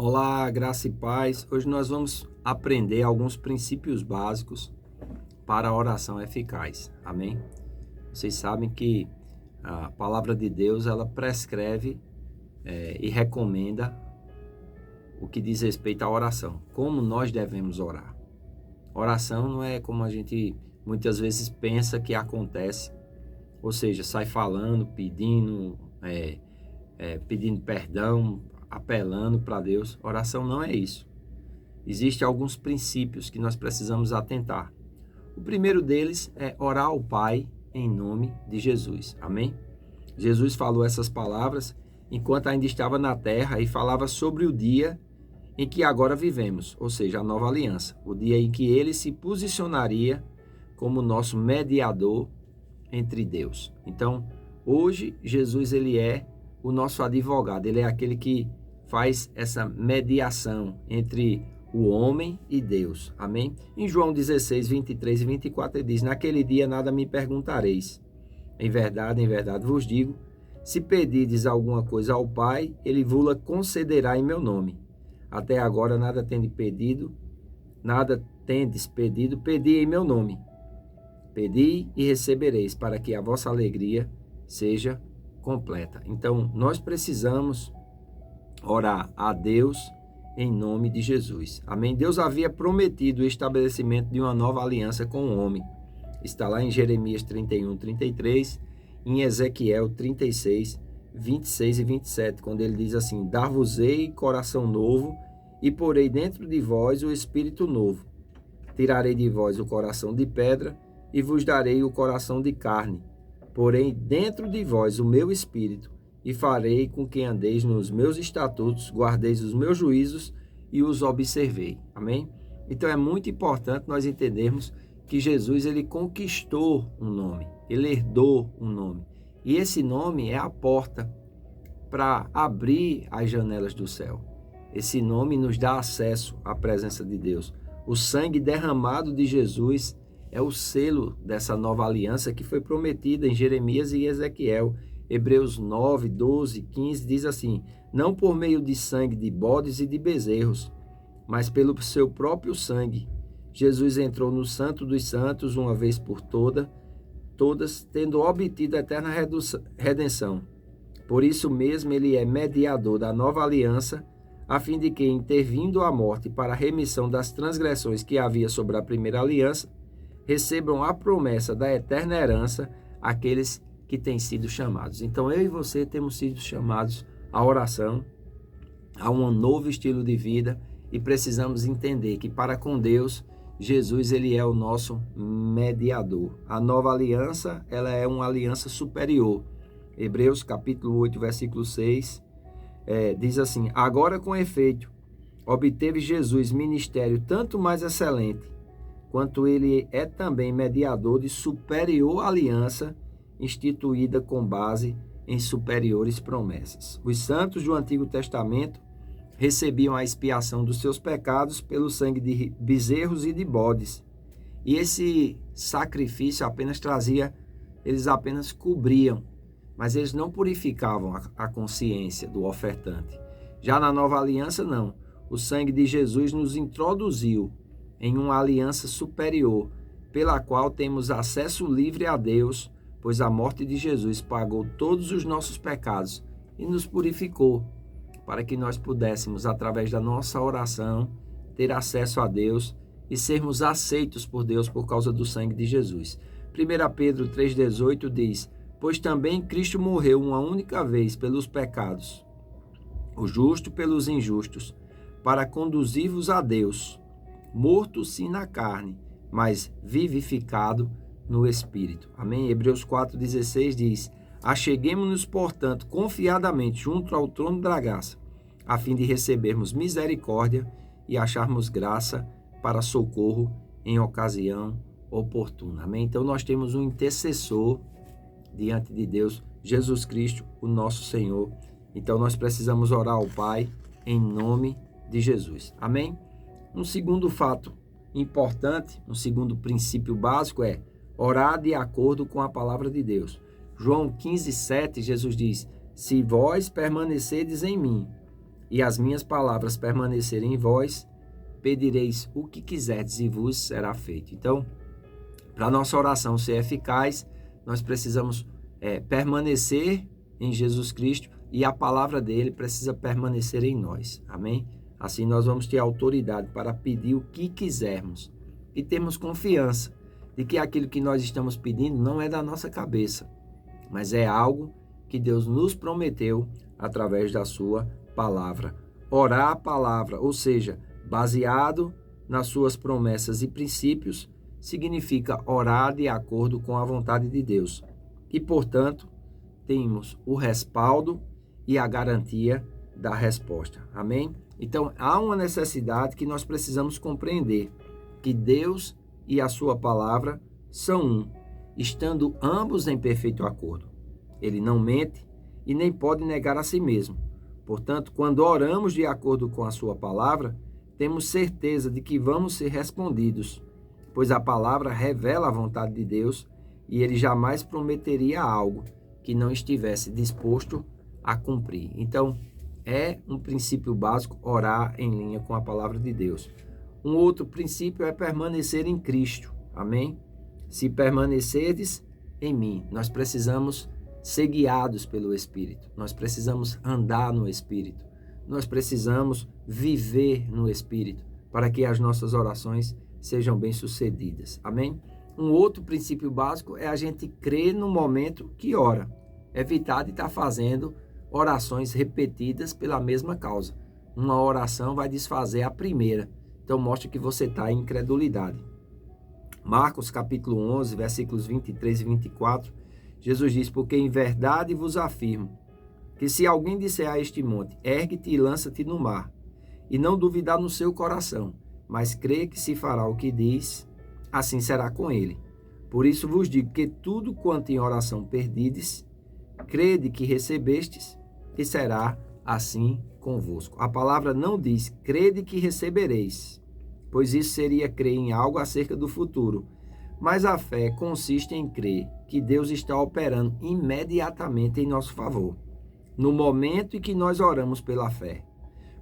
Olá, graça e paz. Hoje nós vamos aprender alguns princípios básicos para a oração eficaz. Amém? Vocês sabem que a palavra de Deus, ela prescreve e recomenda o que diz respeito à oração. Como nós devemos orar. Oração não é como a gente muitas vezes pensa que acontece. Ou seja, sai falando, pedindo perdão, apelando para Deus. Oração não é isso. Existem alguns princípios que nós precisamos atentar. O primeiro deles é orar ao Pai em nome de Jesus. Amém? Jesus falou essas palavras enquanto ainda estava na terra e falava sobre o dia em que agora vivemos, ou seja, a nova aliança. O dia em que ele se posicionaria como nosso mediador entre Deus. Então, hoje, Jesus ele é o nosso advogado. Ele é aquele que faz essa mediação entre o homem e Deus. Amém? Em João 16, 23 e 24, ele diz: naquele dia nada me perguntareis. Em verdade vos digo, se pedirdes alguma coisa ao Pai, ele vos-la concederá em meu nome. Até agora nada tendes pedido, pedi em meu nome. Pedi e recebereis, para que a vossa alegria seja completa. Então, nós precisamos orar a Deus em nome de Jesus. Amém? Deus havia prometido o estabelecimento de uma nova aliança com o homem. Está lá em Jeremias 31, 33, em Ezequiel 36, 26 e 27, quando ele diz assim: dar-vos-ei coração novo e porei dentro de vós o espírito novo. Tirarei de vós o coração de pedra e vos darei o coração de carne. Porém, dentro de vós o meu espírito, e farei com que andeis nos meus estatutos, guardeis os meus juízos e os observei. Amém? Então é muito importante nós entendermos que Jesus ele conquistou um nome, ele herdou um nome. E esse nome é a porta para abrir as janelas do céu. Esse nome nos dá acesso à presença de Deus. O sangue derramado de Jesus é o selo dessa nova aliança que foi prometida em Jeremias e Ezequiel. Hebreus 9, 12, 15 diz assim: não por meio de sangue de bodes e de bezerros, mas pelo seu próprio sangue. Jesus entrou no Santo dos Santos uma vez por todas, tendo obtido a eterna redenção. Por isso mesmo ele é mediador da nova aliança, a fim de que, intervindo a morte para a remissão das transgressões que havia sobre a primeira aliança, recebam a promessa da eterna herança aqueles que têm sido chamados. Então, eu e você temos sido chamados à oração, a um novo estilo de vida, e precisamos entender que para com Deus, Jesus ele é o nosso mediador. A nova aliança, ela é uma aliança superior. Hebreus capítulo 8, versículo 6, diz assim: agora com efeito, obteve Jesus ministério tanto mais excelente, quanto ele é também mediador de superior aliança, instituída com base em superiores promessas. Os santos do Antigo Testamento recebiam a expiação dos seus pecados pelo sangue de bezerros e de bodes. E esse sacrifício eles apenas cobriam, mas eles não purificavam a consciência do ofertante. Já na nova aliança, não. O sangue de Jesus nos introduziu em uma aliança superior, pela qual temos acesso livre a Deus, pois a morte de Jesus pagou todos os nossos pecados e nos purificou, para que nós pudéssemos, através da nossa oração, ter acesso a Deus e sermos aceitos por Deus por causa do sangue de Jesus. 1 Pedro 3,18 diz: pois também Cristo morreu uma única vez pelos pecados, o justo pelos injustos, para conduzir-vos a Deus, morto sim na carne, mas vivificado no Espírito. Amém? Hebreus 4,16 diz: acheguemo-nos, portanto, confiadamente junto ao trono da graça, a fim de recebermos misericórdia e acharmos graça para socorro em ocasião oportuna. Amém? Então nós temos um intercessor diante de Deus, Jesus Cristo, o nosso Senhor. Então nós precisamos orar ao Pai em nome de Jesus. Amém? Um segundo fato importante, um segundo princípio básico é orar de acordo com a palavra de Deus. João 15, 7, Jesus diz: se vós permanecerdes em mim e as minhas palavras permanecerem em vós, pedireis o que quiserdes e vos será feito. Então, para a nossa oração ser eficaz, nós precisamos permanecer em Jesus Cristo e a palavra dele precisa permanecer em nós. Amém? Assim nós vamos ter autoridade para pedir o que quisermos e temos confiança de que aquilo que nós estamos pedindo não é da nossa cabeça, mas é algo que Deus nos prometeu através da sua palavra. Orar a palavra, ou seja, baseado nas suas promessas e princípios, significa orar de acordo com a vontade de Deus. E, portanto, temos o respaldo e a garantia da resposta. Amém? Então, há uma necessidade que nós precisamos compreender, que Deus e a sua palavra são um, estando ambos em perfeito acordo. Ele não mente e nem pode negar a si mesmo. Portanto, quando oramos de acordo com a sua palavra, temos certeza de que vamos ser respondidos, pois a palavra revela a vontade de Deus e ele jamais prometeria algo que não estivesse disposto a cumprir. Então, é um princípio básico orar em linha com a palavra de Deus. Um outro princípio é permanecer em Cristo. Amém? Se permanecerdes em mim, nós precisamos ser guiados pelo Espírito. Nós precisamos andar no Espírito. Nós precisamos viver no Espírito para que as nossas orações sejam bem-sucedidas. Amém? Um outro princípio básico é a gente crer no momento que ora. Evitar de estar fazendo orações repetidas pela mesma causa. Uma oração vai desfazer a primeira. Então mostra que você está em incredulidade. Marcos capítulo 11, versículos 23 e 24, Jesus diz: porque em verdade vos afirmo, que se alguém disser a este monte, ergue-te e lança-te no mar, e não duvidar no seu coração, mas crê que se fará o que diz, assim será com ele. Por isso vos digo que tudo quanto em oração perdides, crede que recebestes, e será assim convosco. A palavra não diz, crede que recebereis, pois isso seria crer em algo acerca do futuro. Mas a fé consiste em crer que Deus está operando imediatamente em nosso favor, no momento em que nós oramos pela fé.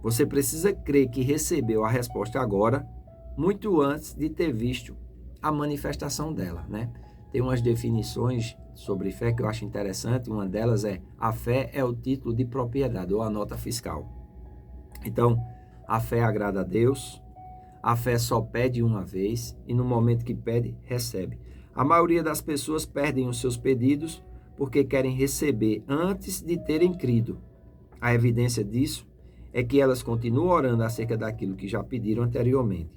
Você precisa crer que recebeu a resposta agora, muito antes de ter visto a manifestação dela, né? Tem umas definições sobre fé que eu acho interessante. Uma delas é: a fé é o título de propriedade ou a nota fiscal. Então, a fé agrada a Deus. A fé só pede uma vez e no momento que pede, recebe. A maioria das pessoas perdem os seus pedidos porque querem receber antes de terem crido. A evidência disso é que elas continuam orando acerca daquilo que já pediram anteriormente,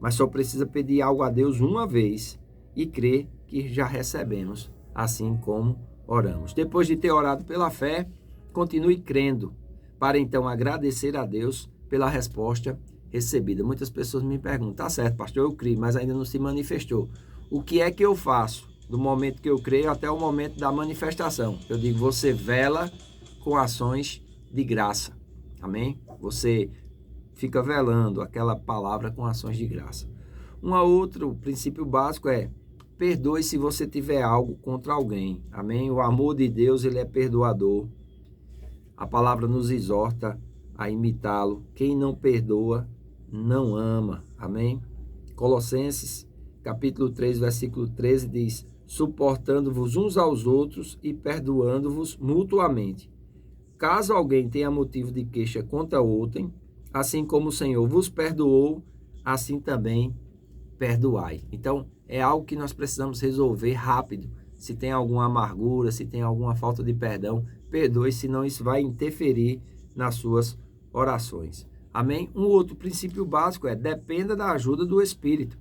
mas só precisa pedir algo a Deus uma vez e crer que já recebemos, assim como oramos. Depois de ter orado pela fé, continue crendo, para então agradecer a Deus pela resposta recebida. Muitas pessoas me perguntam: tá certo, pastor, eu creio, mas ainda não se manifestou. O que é que eu faço do momento que eu creio até o momento da manifestação? Eu digo: você vela com ações de graça. Amém? Você fica velando aquela palavra com ações de graça. Outro princípio básico é: perdoe se você tiver algo contra alguém. Amém? O amor de Deus, ele é perdoador. A palavra nos exorta a imitá-lo. Quem não perdoa, não ama. Amém? Colossenses, capítulo 3, versículo 13 diz: suportando-vos uns aos outros e perdoando-vos mutuamente. Caso alguém tenha motivo de queixa contra outrem, assim como o Senhor vos perdoou, assim também perdoai. Então, é algo que nós precisamos resolver rápido. Se tem alguma amargura, se tem alguma falta de perdão, perdoe, senão isso vai interferir nas suas orações. Amém? Um outro princípio básico é: dependa da ajuda do Espírito.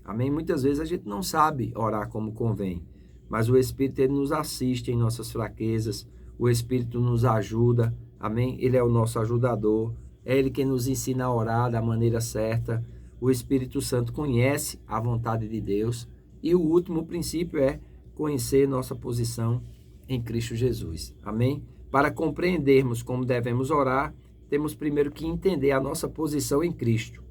Amém? Muitas vezes a gente não sabe orar como convém, mas o Espírito, ele nos assiste em nossas fraquezas, o Espírito nos ajuda. Amém? Ele é o nosso ajudador, é Ele quem nos ensina a orar da maneira certa. O Espírito Santo conhece a vontade de Deus. E o último princípio é conhecer nossa posição em Cristo Jesus. Amém? Para compreendermos como devemos orar, temos primeiro que entender a nossa posição em Cristo.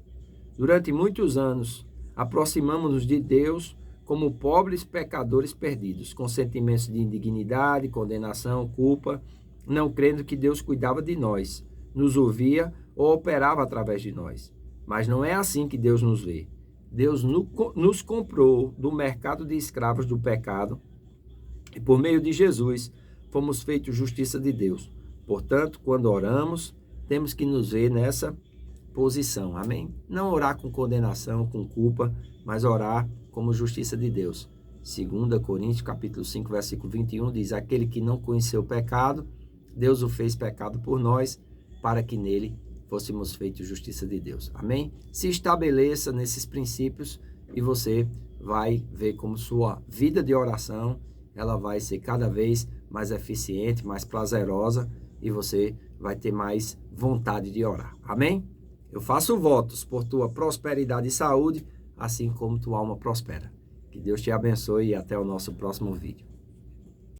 Durante muitos anos, aproximamos-nos de Deus como pobres pecadores perdidos, com sentimentos de indignidade, condenação, culpa, não crendo que Deus cuidava de nós, nos ouvia ou operava através de nós. Mas não é assim que Deus nos vê. Deus nos comprou do mercado de escravos do pecado e por meio de Jesus fomos feitos justiça de Deus. Portanto, quando oramos, temos que nos ver nessa posição. Amém? Não orar com condenação, com culpa, mas orar como justiça de Deus. 2 Coríntios, capítulo 5, versículo 21, diz: aquele que não conheceu o pecado, Deus o fez pecado por nós, para que nele fôssemos feitos justiça de Deus. Amém? Se estabeleça nesses princípios e você vai ver como sua vida de oração, ela vai ser cada vez mais eficiente, mais prazerosa e você vai ter mais vontade de orar. Amém? Eu faço votos por tua prosperidade e saúde, assim como tua alma prospera. Que Deus te abençoe e até o nosso próximo vídeo.